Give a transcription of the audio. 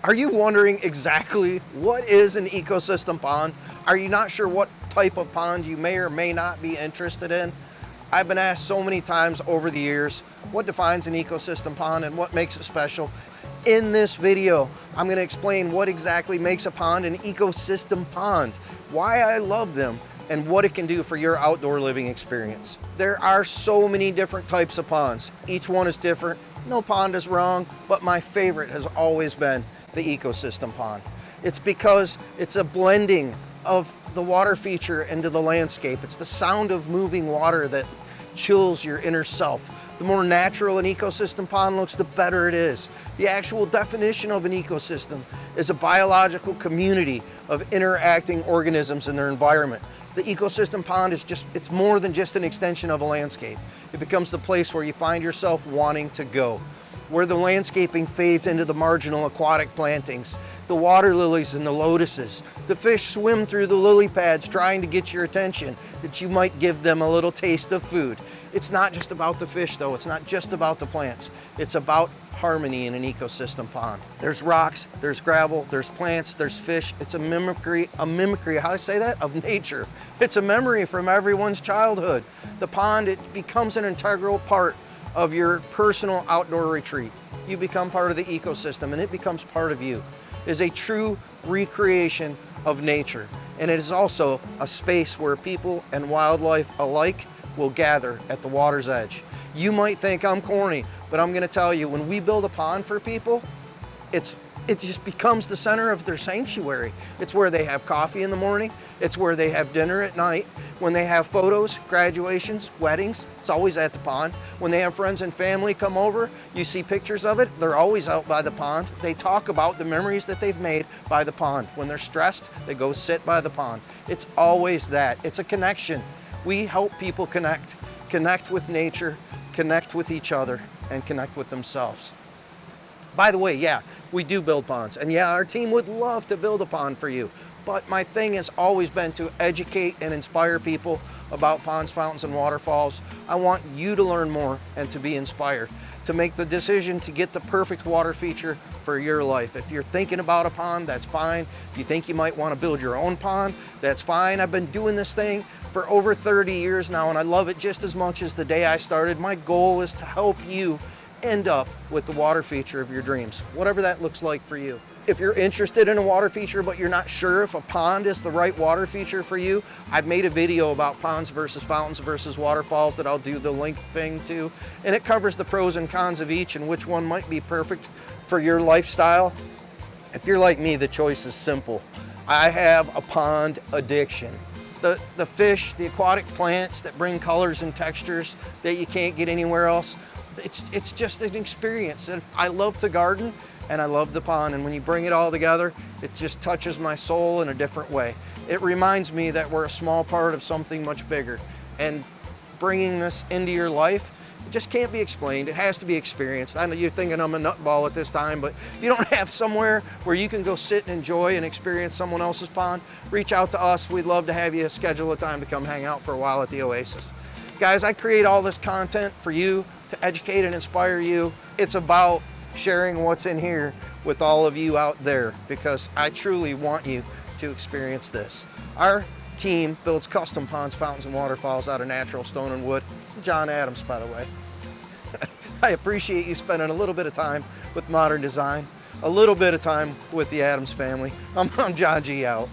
Are you wondering exactly what is an ecosystem pond? Are you not sure what type of pond you may or may not be interested in? I've been asked so many times over the years, what defines an ecosystem pond and what makes it special? In this video, I'm going to explain what exactly makes a pond an ecosystem pond, why I love them, and what it can do for your outdoor living experience. There are so many different types of ponds. Each one is different. No pond is wrong, but my favorite has always been the ecosystem pond. It's because it's a blending of the water feature into the landscape. It's the sound of moving water that chills your inner self. The more natural an ecosystem pond looks, the better it is. The actual definition of an ecosystem is a biological community of interacting organisms in their environment. The ecosystem pond is it's more than just an extension of a landscape. It becomes the place where you find yourself wanting to go, where the landscaping fades into the marginal aquatic plantings, the water lilies and the lotuses. The fish swim through the lily pads trying to get your attention, that you might give them a little taste of food. It's not just about the fish though, it's not just about the plants. It's about harmony in an ecosystem pond. There's rocks, there's gravel, there's plants, there's fish. It's a mimicry, how do I say that? Of nature. It's a memory from everyone's childhood. The pond, it becomes an integral part of your personal outdoor retreat. You become part of the ecosystem and it becomes part of you. It is a true recreation of nature. And it is also a space where people and wildlife alike will gather at the water's edge. You might think I'm corny, but I'm gonna tell you, when we build a pond for people, it just becomes the center of their sanctuary. It's where they have coffee in the morning. It's where they have dinner at night. When they have photos, graduations, weddings, it's always at the pond. When they have friends and family come over, you see pictures of it, they're always out by the pond. They talk about the memories that they've made by the pond. When they're stressed, they go sit by the pond. It's always that. It's a connection. We help people connect with nature, connect with each other, and connect with themselves. By the way, yeah, we do build ponds, and yeah, our team would love to build a pond for you, but my thing has always been to educate and inspire people about ponds, fountains, and waterfalls. I want you to learn more and to be inspired, to make the decision to get the perfect water feature for your life. If you're thinking about a pond, that's fine. If you think you might want to build your own pond, that's fine. I've been doing this thing for over 30 years now, and I love it just as much as the day I started. My goal is to help you end up with the water feature of your dreams, whatever that looks like for you. If you're interested in a water feature, but you're not sure if a pond is the right water feature for you, I've made a video about ponds versus fountains versus waterfalls that I'll do the link thing to, and it covers the pros and cons of each and which one might be perfect for your lifestyle. If you're like me, the choice is simple. I have a pond addiction. The fish, the aquatic plants that bring colors and textures that you can't get anywhere else, it's just an experience. And I love to garden and I love the pond, and when you bring it all together, it just touches my soul in a different way. It reminds me that we're a small part of something much bigger, and bringing this into your life, it just can't be explained. It has to be experienced. I know you're thinking I'm a nutball at this time, but if you don't have somewhere where you can go sit and enjoy and experience someone else's pond, reach out to us. We'd love to have you schedule a time to come hang out for a while at the Oasis. Guys, I create all this content for you to educate and inspire you. It's about sharing what's in here with all of you out there, because I truly want you to experience this. Our team builds custom ponds, fountains, and waterfalls out of natural stone and wood. John Adams, by the way. I appreciate you spending a little bit of time with modern design, a little bit of time with the Adams family. I'm John G. out.